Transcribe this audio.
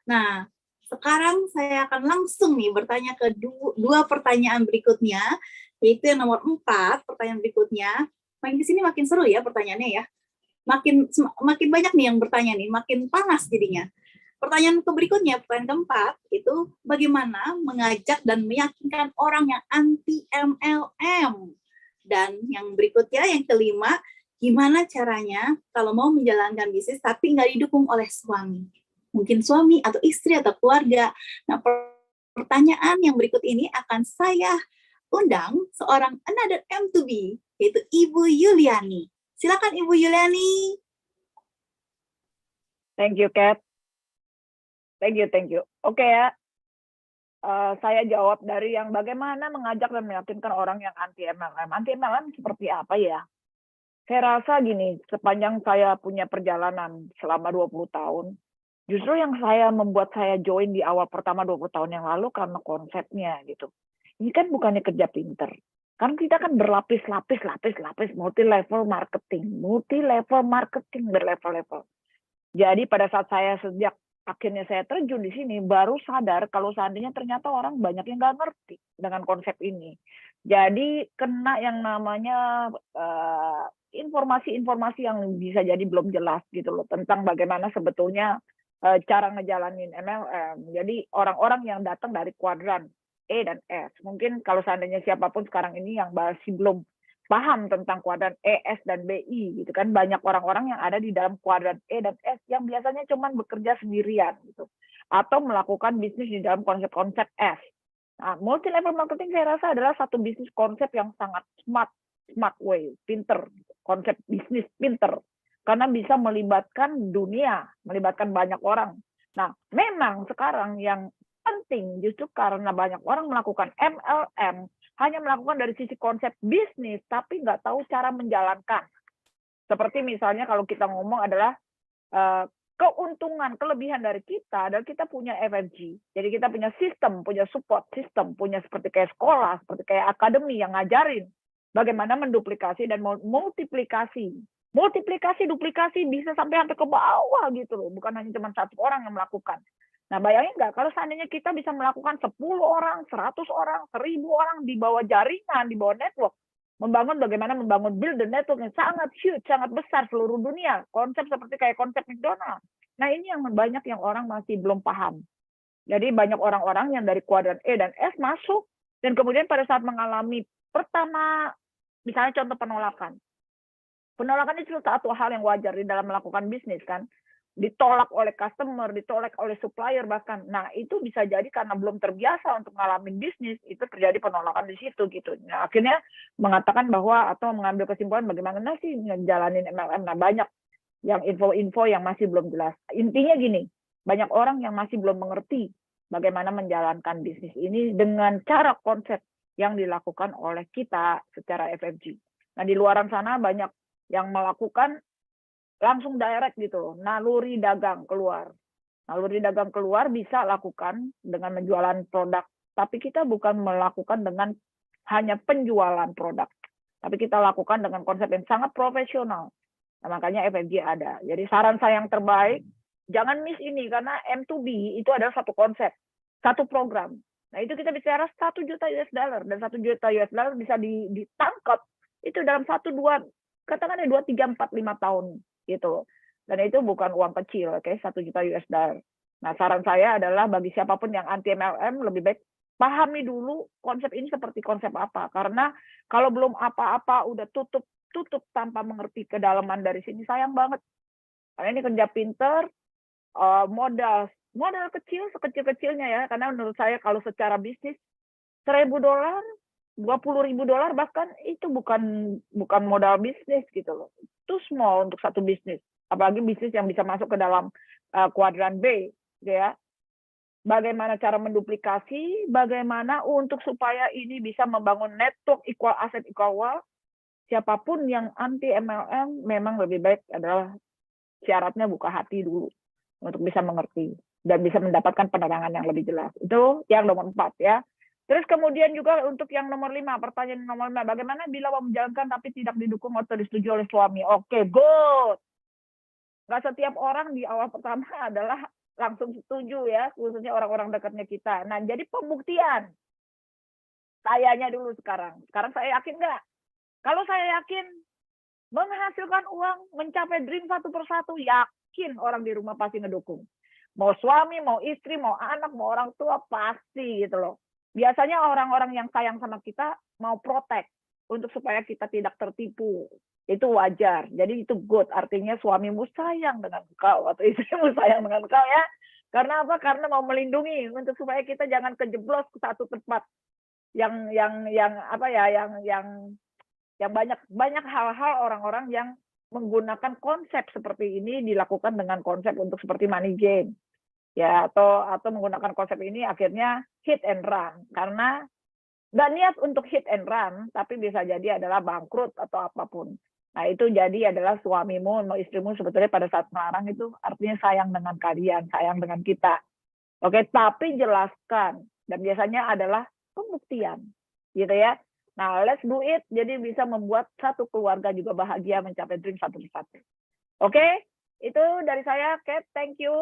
Nah, sekarang saya akan langsung nih bertanya ke dua pertanyaan berikutnya, yaitu yang nomor 4, pertanyaan berikutnya. Makin kesini makin seru ya pertanyaannya ya. Makin banyak nih yang bertanya nih, makin panas jadinya. Pertanyaan berikutnya, pertanyaan keempat, itu bagaimana mengajak dan meyakinkan orang yang anti MLM. Dan yang berikutnya, yang kelima, gimana caranya kalau mau menjalankan bisnis tapi nggak didukung oleh suami. Mungkin suami atau istri atau keluarga. Nah, pertanyaan yang berikut ini akan saya undang seorang another M2B, yaitu Ibu Yuliani. Silakan Ibu Yuliani. Thank you, Kat. Thank you. Oke ya. Saya jawab dari yang bagaimana mengajak dan meyakinkan orang yang anti MLM. Anti MLM seperti apa ya? Saya rasa gini, sepanjang saya punya perjalanan selama 20 tahun, justru yang membuat saya join di awal pertama 20 tahun yang lalu karena konsepnya gitu. Ini kan bukannya kerja pinter. Kan kita kan berlapis-lapis, multi-level marketing, berlevel-level. Jadi pada saat saya sejak akhirnya saya terjun di sini, baru sadar kalau seandainya ternyata orang banyak yang nggak ngerti dengan konsep ini. Jadi kena yang namanya informasi-informasi yang bisa jadi belum jelas gitu loh, tentang bagaimana sebetulnya cara ngejalanin MLM. Jadi orang-orang yang datang dari kuadran E dan S, mungkin kalau seandainya siapapun sekarang ini yang masih belum paham tentang kuadran E, S, dan BI gitu kan, banyak orang-orang yang ada di dalam kuadran E dan S yang biasanya cuma bekerja sendirian gitu, atau melakukan bisnis di dalam konsep-konsep S. Nah, multi level marketing saya rasa adalah satu bisnis konsep yang sangat smart way, pinter, konsep bisnis pinter, karena bisa melibatkan dunia, melibatkan banyak orang. Nah, memang sekarang yang penting justru karena banyak orang melakukan MLM, hanya melakukan dari sisi konsep bisnis, tapi nggak tahu cara menjalankan. Seperti misalnya kalau kita ngomong adalah keuntungan, kelebihan dari kita adalah kita punya FFG. Jadi kita punya sistem, punya support sistem, punya seperti kayak sekolah, seperti kayak akademi yang ngajarin bagaimana menduplikasi dan multiplikasi. Multiplikasi, duplikasi bisa sampai ke bawah gitu loh. Bukan hanya cuma satu orang yang melakukan. Nah, bayangin nggak kalau seandainya kita bisa melakukan 10 orang, 100 orang, 1000 orang di bawah jaringan, di bawah network, bagaimana membangun build the network yang sangat huge, sangat besar seluruh dunia, konsep seperti kayak konsep McDonald. Nah, ini yang banyak yang orang masih belum paham. Jadi banyak orang-orang yang dari kuadran E dan S masuk, dan kemudian pada saat mengalami pertama, misalnya contoh penolakan. Penolakan itu satu hal yang wajar di dalam melakukan bisnis kan. Ditolak oleh customer, ditolak oleh supplier bahkan. Nah, itu bisa jadi karena belum terbiasa untuk ngalamin bisnis, itu terjadi penolakan di situ gitu. Nah, akhirnya mengatakan bahwa atau mengambil kesimpulan bagaimana sih ngejalanin MLM. Nah, banyak yang info-info yang masih belum jelas. Intinya gini, banyak orang yang masih belum mengerti bagaimana menjalankan bisnis ini dengan cara konsep yang dilakukan oleh kita secara FFG. Nah, di luaran sana banyak yang melakukan langsung direct gitu, naluri dagang keluar. Naluri dagang keluar bisa lakukan dengan menjualan produk, tapi kita bukan melakukan dengan hanya penjualan produk, tapi kita lakukan dengan konsep yang sangat profesional. Nah, makanya FFG ada. Jadi saran saya yang terbaik, jangan miss ini, karena M2B itu adalah satu konsep, satu program. Nah, itu kita bicara 1 juta US dollar, dan 1 juta US dollar bisa ditangkap itu dalam 1-2, katakanlah 2, 3, 4, 5 tahun gitu. Dan itu bukan uang kecil, oke, 1 juta US dollar. Nah, saran saya adalah bagi siapapun yang anti MLM, lebih baik pahami dulu konsep ini seperti konsep apa. Karena kalau belum apa-apa udah tutup tanpa mengerti kedalaman dari sini, sayang banget. Karena ini kerja pinter, modal kecil, sekecil-kecilnya ya. Karena menurut saya kalau secara bisnis, $1.000, $20.000 bahkan itu bukan modal bisnis gitu loh. Itu small untuk satu bisnis, apalagi bisnis yang bisa masuk ke dalam kuadran B, ya. Bagaimana cara menduplikasi, bagaimana untuk supaya ini bisa membangun network equal asset equal wealth. Siapapun yang anti MLM memang lebih baik adalah syaratnya buka hati dulu untuk bisa mengerti dan bisa mendapatkan penerangan yang lebih jelas. Itu yang nomor 4 ya. Terus kemudian juga untuk yang nomor 5, pertanyaan nomor 5, bagaimana bila mau menjalankan tapi tidak didukung atau disetujui oleh suami? Oke, good. Nggak setiap orang di awal pertama adalah langsung setuju ya, khususnya orang-orang dekatnya kita. Nah, jadi pembuktian. Sayanya dulu sekarang. Sekarang saya yakin nggak? Kalau saya yakin menghasilkan uang, mencapai dream satu persatu, yakin orang di rumah pasti ngedukung. Mau suami, mau istri, mau anak, mau orang tua, pasti gitu loh. Biasanya orang-orang yang sayang sama kita mau protect untuk supaya kita tidak tertipu. Itu wajar. Jadi itu good. Artinya suamimu sayang dengan engkau atau istrimu sayang dengan engkau ya. Karena apa? Karena mau melindungi untuk supaya kita jangan kejeblos ke satu tempat yang apa ya, yang banyak hal-hal orang-orang yang menggunakan konsep seperti ini dilakukan dengan konsep untuk seperti money game ya, atau menggunakan konsep ini akhirnya hit and run, karena nggak niat untuk hit and run tapi bisa jadi adalah bangkrut atau apapun. Nah itu jadi adalah suamimu atau istrimu sebetulnya pada saat melarang itu artinya sayang dengan kalian, sayang dengan kita. Oke, tapi jelaskan, dan biasanya adalah pembuktian gitu ya. Nah, let's do it. Jadi bisa membuat satu keluarga juga bahagia mencapai dream satu persatu. Oke, itu dari saya, Kate. Thank you.